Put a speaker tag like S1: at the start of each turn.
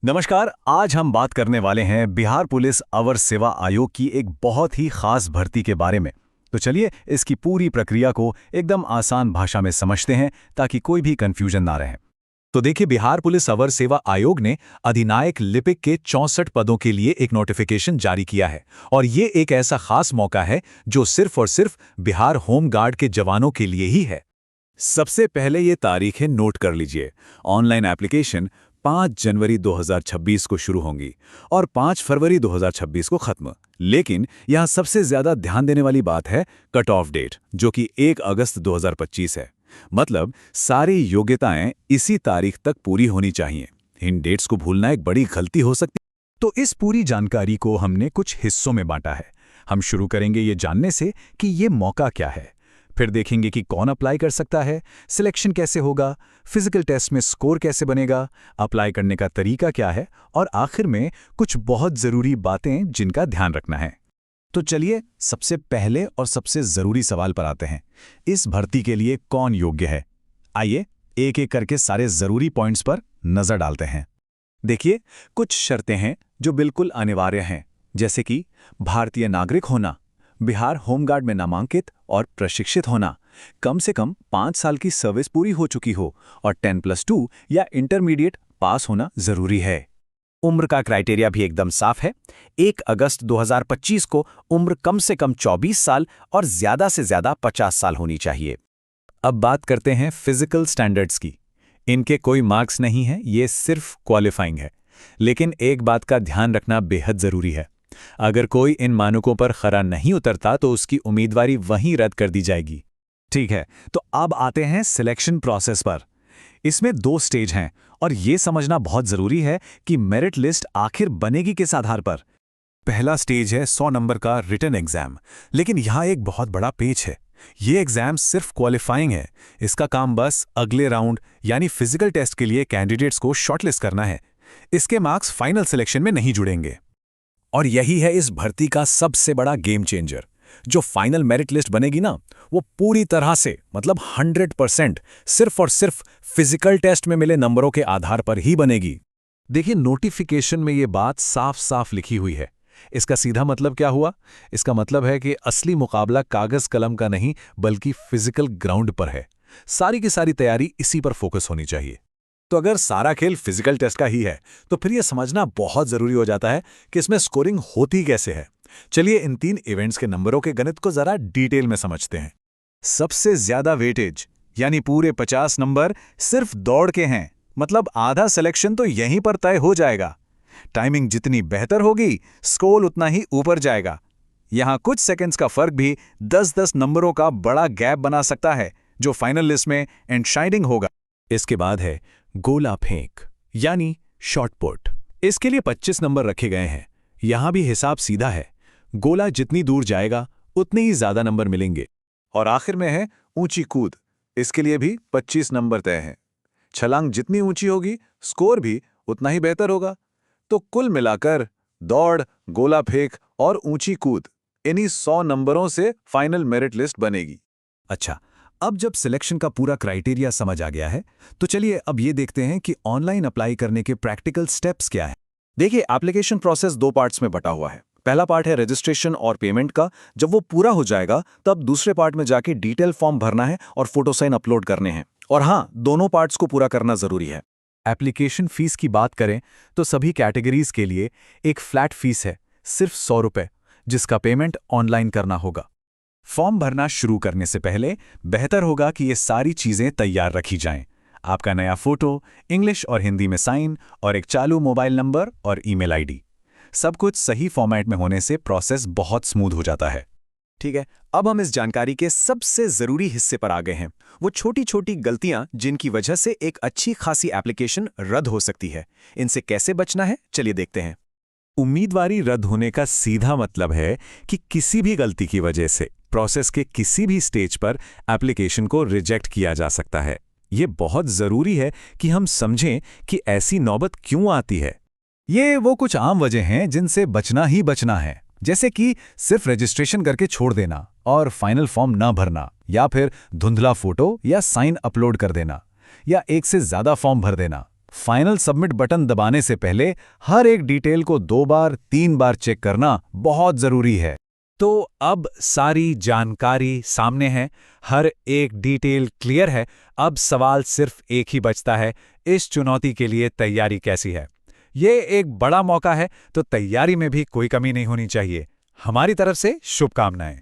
S1: नमस्कार। आज हम बात करने वाले हैं बिहार पुलिस अवर सेवा आयोग की एक बहुत ही खास भर्ती के बारे में। तो चलिए इसकी पूरी प्रक्रिया को एकदम आसान भाषा में समझते हैं ताकि कोई भी कंफ्यूजन ना रहे। तो देखिए, बिहार पुलिस अवर सेवा आयोग ने अधिनायक लिपिक के 64 पदों के लिए एक नोटिफिकेशन जारी किया है। और ये एक ऐसा खास मौका है जो सिर्फ और सिर्फ बिहार होम गार्ड के जवानों के लिए ही है। सबसे पहले ये तारीखें नोट कर लीजिए। ऑनलाइन एप्लीकेशन 5 जनवरी 2026 को शुरू होंगी और 5 फरवरी 2026 को खत्म। लेकिन यहाँ सबसे ज्यादा ध्यान देने वाली बात है कट ऑफ डेट, जो कि 1 अगस्त 2025 है। मतलब सारी योग्यताएं इसी तारीख तक पूरी होनी चाहिए। इन डेट्स को भूलना एक बड़ी गलती हो सकती है। तो इस पूरी जानकारी को हमने कुछ हिस्सों में बांटा है। हम शुरू करेंगे ये जानने से कि ये मौका क्या है, फिर देखेंगे कि कौन अप्लाई कर सकता है, सिलेक्शन कैसे होगा, फिजिकल टेस्ट में स्कोर कैसे बनेगा, अप्लाई करने का तरीका क्या है, और आखिर में कुछ बहुत ज़रूरी बातें जिनका ध्यान रखना है। तो चलिए सबसे पहले और सबसे ज़रूरी सवाल पर आते हैं। इस भर्ती के लिए कौन योग्य है? आइए एक एक करके सारे ज़रूरी पॉइंट्स पर नज़र डालते हैं। देखिए, कुछ शर्तें हैं जो बिल्कुल अनिवार्य हैं, जैसे कि भारतीय नागरिक होना, बिहार होमगार्ड में नामांकित और प्रशिक्षित होना, कम से कम 5 साल की सर्विस पूरी हो चुकी हो और 10+2 या इंटरमीडिएट पास होना जरूरी है। उम्र का क्राइटेरिया भी एकदम साफ है। 1 अगस्त 2025 को उम्र कम से कम 24 साल और ज्यादा से ज्यादा 50 साल होनी चाहिए। अब बात करते हैं फिजिकल स्टैंडर्ड्स की। इनके कोई मार्क्स नहीं है, ये सिर्फ क्वालिफाइंग है। लेकिन एक बात का ध्यान रखना बेहद जरूरी है। अगर कोई इन मानकों पर खरा नहीं उतरता तो उसकी उम्मीदवारी वहीं रद्द कर दी जाएगी। ठीक है, तो अब आते हैं सिलेक्शन प्रोसेस पर। इसमें 2 स्टेज हैं और ये समझना बहुत जरूरी है कि मेरिट लिस्ट आखिर बनेगी किस आधार पर। पहला स्टेज है 100 नंबर का रिटन एग्जाम। लेकिन यहाँ एक बहुत बड़ा पेच है। ये एग्जाम सिर्फ क्वालिफाइंग है। इसका काम बस अगले राउंड यानी फिजिकल टेस्ट के लिए कैंडिडेट्स को शॉर्टलिस्ट करना है। इसके मार्क्स फाइनल सिलेक्शन में नहीं जुड़ेंगे। और यही है इस भर्ती का सबसे बड़ा गेम चेंजर। जो फाइनल मेरिट लिस्ट बनेगी ना, वो पूरी तरह से मतलब 100% सिर्फ और सिर्फ फिजिकल टेस्ट में मिले नंबरों के आधार पर ही बनेगी। देखिए, नोटिफिकेशन में ये बात साफ साफ लिखी हुई है। इसका सीधा मतलब क्या हुआ? इसका मतलब है कि असली मुकाबला कागज कलम का नहीं बल्कि फिजिकल ग्राउंड पर है। सारी की सारी तैयारी इसी पर फोकस होनी चाहिए। तो अगर सारा खेल फिजिकल टेस्ट का ही है तो फिर यह समझना बहुत जरूरी हो जाता है कि इसमें स्कोरिंग होती कैसे है। चलिए इन 3 इवेंट्स के नंबरों के गणित को जरा डिटेल में समझते हैं। सबसे ज्यादा वेटेज यानी पूरे 50 नंबर सिर्फ दौड़ के हैं। मतलब आधा सिलेक्शन तो यहीं पर तय हो जाएगा। टाइमिंग जितनी बेहतर होगी, स्कोर उतना ही ऊपर जाएगा। यहां कुछ सेकंड्स का फर्क भी 10-10 नंबरों का बड़ा गैप बना सकता है, जो फाइनल लिस्ट में एंशाइनिंग होगा। इसके बाद है गोला फेंक यानी शॉट पुट। इसके लिए 25 नंबर रखे गए हैं। यहां भी हिसाब सीधा है। गोला जितनी दूर जाएगा उतने ही ज्यादा नंबर मिलेंगे। और आखिर में है ऊंची कूद। इसके लिए भी 25 नंबर तय हैं। छलांग जितनी ऊंची होगी, स्कोर भी उतना ही बेहतर होगा। तो कुल मिलाकर दौड़, गोला फेंक और ऊंची कूद, इन्हीं 100 नंबरों से फाइनल मेरिट लिस्ट बनेगी। अच्छा, अब जब सिलेक्शन का पूरा क्राइटेरिया समझ आ गया है तो चलिए अब ये देखते हैं कि ऑनलाइन अप्लाई करने के प्रैक्टिकल स्टेप्स क्या है। देखिए, एप्लीकेशन प्रोसेस 2 पार्ट्स में बटा हुआ है। पहला पार्ट है रजिस्ट्रेशन और पेमेंट का। जब वो पूरा हो जाएगा तब दूसरे पार्ट में जाके डिटेल फॉर्म भरना है और फोटो साइन अपलोड करने हैं। और हाँ, दोनों पार्ट्स को पूरा करना जरूरी है। एप्लीकेशन फीस की बात करें तो सभी कैटेगरीज के लिए एक फ्लैट फीस है, सिर्फ 100 रुपए, जिसका पेमेंट ऑनलाइन करना होगा। फॉर्म भरना शुरू करने से पहले बेहतर होगा कि ये सारी चीजें तैयार रखी जाएं। आपका नया फोटो, इंग्लिश और हिंदी में साइन और एक चालू मोबाइल नंबर और ईमेल आईडी। सब कुछ सही फॉर्मेट में होने से प्रोसेस बहुत स्मूथ हो जाता है। ठीक है, अब हम इस जानकारी के सबसे जरूरी हिस्से पर आ गए हैं। वो छोटी छोटी गलतियां जिनकी वजह से एक अच्छी खासी एप्लीकेशन रद्द हो सकती है। इनसे कैसे बचना है, चलिए देखते हैं। उम्मीदवारी रद्द होने का सीधा मतलब है कि किसी भी गलती की वजह से प्रोसेस के किसी भी स्टेज पर एप्लीकेशन को रिजेक्ट किया जा सकता है। ये बहुत जरूरी है कि हम समझें कि ऐसी नौबत क्यों आती है। ये वो कुछ आम वजह हैं जिनसे बचना ही बचना है, जैसे कि सिर्फ रजिस्ट्रेशन करके छोड़ देना और फाइनल फॉर्म न भरना, या फिर धुंधला फोटो या साइन अपलोड कर देना, या एक से ज्यादा फॉर्म भर देना। फाइनल सबमिट बटन दबाने से पहले हर एक डिटेल को 2 बार 3 बार चेक करना बहुत ज़रूरी है।
S2: तो अब सारी जानकारी सामने है, हर एक डिटेल क्लियर है। अब सवाल सिर्फ एक ही बचता है, इस चुनौती के लिए तैयारी कैसी है। ये एक बड़ा मौका है, तो तैयारी में भी कोई कमी नहीं होनी चाहिए। हमारी तरफ से शुभकामनाएं।